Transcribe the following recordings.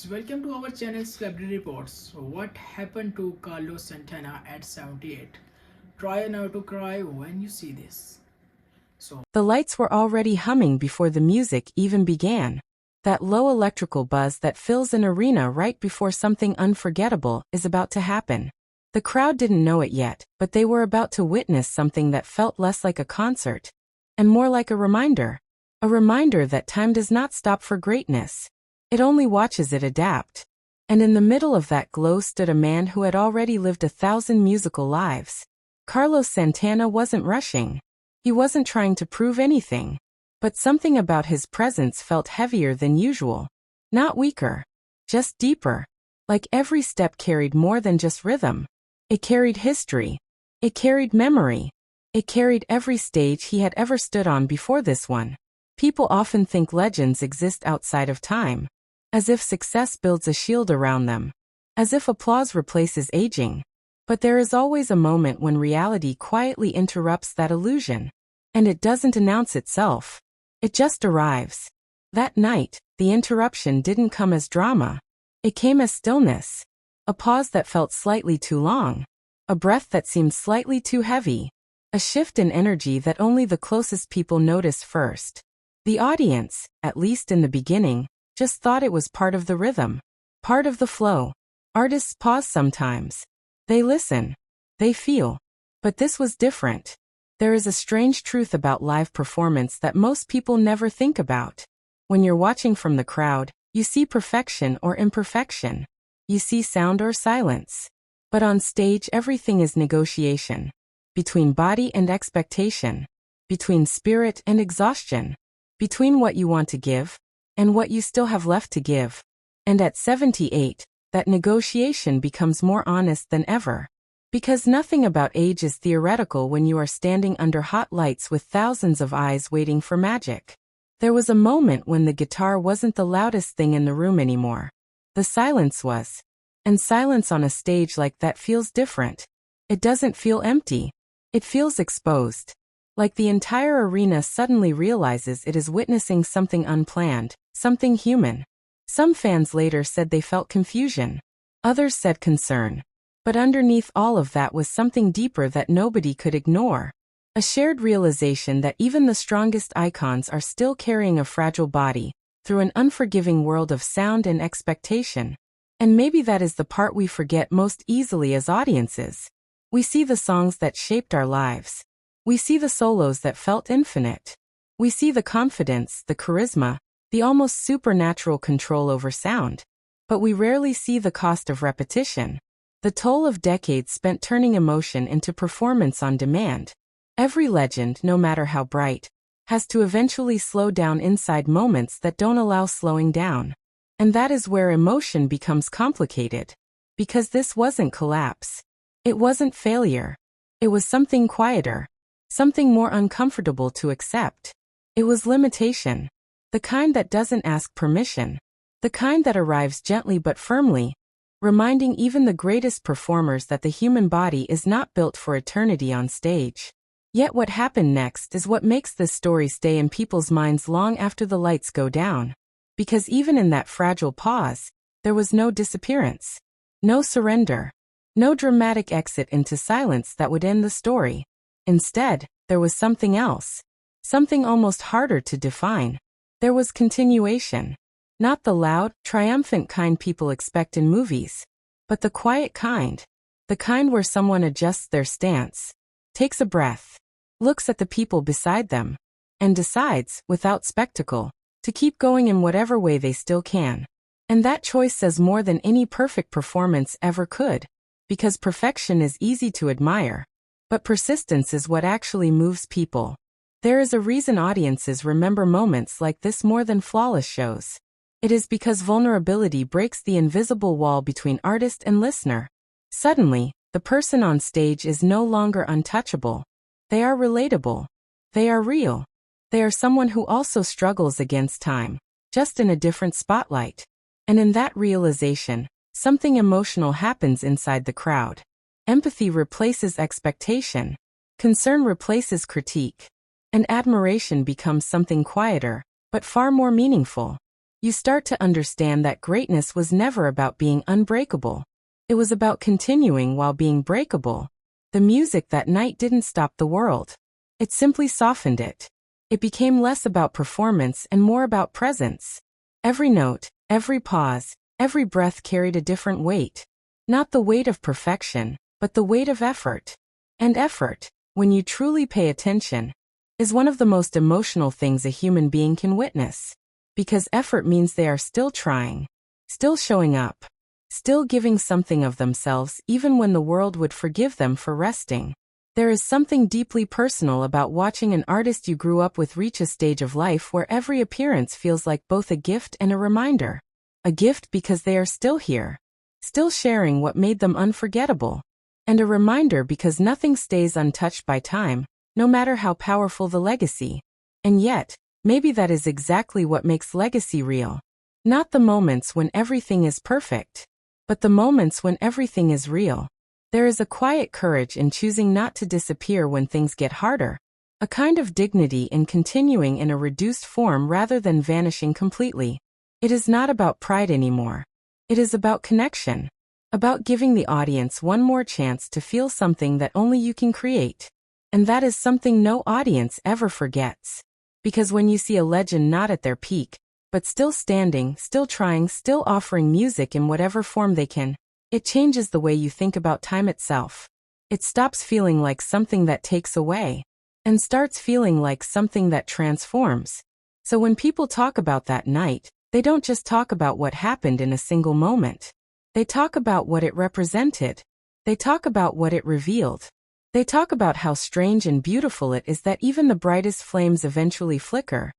welcome to our channel Celebrity Reports. What happened to Carlos Santana at 78? Try now to cry when you see this. The lights were already humming before the music even began. That low electrical buzz that fills an arena right before something unforgettable is about to happen. The crowd didn't know it yet, but they were about to witness something that felt less like a concert and more like a reminder. A reminder that time does not stop for greatness. It only watches it adapt. And in the middle of that glow stood a man who had already lived 1,000 musical lives. Carlos Santana wasn't rushing. He wasn't trying to prove anything. But something about his presence felt heavier than usual. Not weaker. Just deeper. Like every step carried more than just rhythm. It carried history. It carried memory. It carried every stage he had ever stood on before this one. People often think legends exist outside of time. As if success builds a shield around them. As if applause replaces aging. But there is always a moment when reality quietly interrupts that illusion. And it doesn't announce itself. It just arrives. That night, the interruption didn't come as drama. It came as stillness. A pause that felt slightly too long. A breath that seemed slightly too heavy. A shift in energy that only the closest people notice first. The audience, at least in the beginning, just thought it was part of the rhythm. Part of the flow. Artists pause sometimes. They listen. They feel. But this was different. There is a strange truth about live performance that most people never think about. When you're watching from the crowd, you see perfection or imperfection. You see sound or silence. But on stage everything is negotiation. Between body and expectation. Between spirit and exhaustion. Between what you want to give and what you still have left to give. And at 78, that negotiation becomes more honest than ever. Because nothing about age is theoretical when you are standing under hot lights with thousands of eyes waiting for magic. There was a moment when the guitar wasn't the loudest thing in the room anymore. The silence was. And silence on a stage like that feels different. It doesn't feel empty. It feels exposed. Like the entire arena suddenly realizes it is witnessing something unplanned, something human. Some fans later said they felt confusion. Others said concern. But underneath all of that was something deeper that nobody could ignore. A shared realization that even the strongest icons are still carrying a fragile body, through an unforgiving world of sound and expectation. And maybe that is the part we forget most easily as audiences. We see the songs that shaped our lives. We see the solos that felt infinite. We see the confidence, the charisma, the almost supernatural control over sound. But we rarely see the cost of repetition. The toll of decades spent turning emotion into performance on demand. Every legend, no matter how bright, has to eventually slow down inside moments that don't allow slowing down. And that is where emotion becomes complicated. Because this wasn't collapse. It wasn't failure. It was something quieter. Something more uncomfortable to accept. It was limitation. The kind that doesn't ask permission. The kind that arrives gently but firmly. Reminding even the greatest performers that the human body is not built for eternity on stage. Yet what happened next is what makes this story stay in people's minds long after the lights go down. Because even in that fragile pause, there was no disappearance. No surrender. No dramatic exit into silence that would end the story. Instead, there was something else. Something almost harder to define. There was continuation. Not the loud, triumphant kind people expect in movies. But the quiet kind. The kind where someone adjusts their stance. Takes a breath. Looks at the people beside them. And decides, without spectacle, to keep going in whatever way they still can. And that choice says more than any perfect performance ever could. Because perfection is easy to admire. But persistence is what actually moves people. There is a reason audiences remember moments like this more than flawless shows. It is because vulnerability breaks the invisible wall between artist and listener. Suddenly, the person on stage is no longer untouchable. They are relatable. They are real. They are someone who also struggles against time, just in a different spotlight. And in that realization, something emotional happens inside the crowd. Empathy replaces expectation. Concern replaces critique. And admiration becomes something quieter, but far more meaningful. you start to understand that greatness was never about being unbreakable. It was about continuing while being breakable. The music that night didn't stop the world. It simply softened it. It became less about performance and more about presence. Every note, every pause, every breath carried a different weight. Not the weight of perfection, but the weight of effort. And effort, when you truly pay attention, is one of the most emotional things a human being can witness. Because effort means they are still trying, still showing up, still giving something of themselves even when the world would forgive them for resting. There is something deeply personal about watching an artist you grew up with reach a stage of life where every appearance feels like both a gift and a reminder. A gift because they are still here, still sharing what made them unforgettable. And a reminder because nothing stays untouched by time, no matter how powerful the legacy. And yet, maybe that is exactly what makes legacy real. Not the moments when everything is perfect, but the moments when everything is real. There is a quiet courage in choosing not to disappear when things get harder, a kind of dignity in continuing in a reduced form rather than vanishing completely. It is not about pride anymore. It is about connection, about giving the audience one more chance to feel something that only you can create. And that is something no audience ever forgets. Because when you see a legend not at their peak, but still standing, still trying, still offering music in whatever form they can, it changes the way you think about time itself. It stops feeling like something that takes away, and starts feeling like something that transforms. So when people talk about that night, they don't just talk about what happened in a single moment. They talk about what it represented. They talk about what it revealed. They talk about how strange and beautiful it is that even the brightest flames eventually flicker,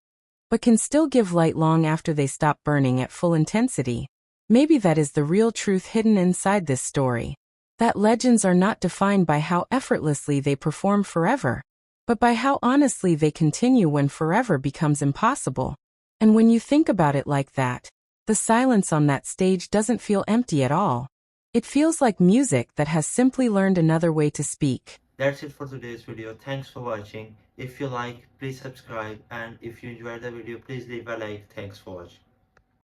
but can still give light long after they stop burning at full intensity. Maybe that is the real truth hidden inside this story. That legends are not defined by how effortlessly they perform forever, but by how honestly they continue when forever becomes impossible. And when you think about it like that, the silence on that stage doesn't feel empty at all. It feels like music that has simply learned another way to speak. That's it for today's video. Thanks for watching. If you like, please subscribe, and if you enjoyed the video, please leave a like. Thanks for watching.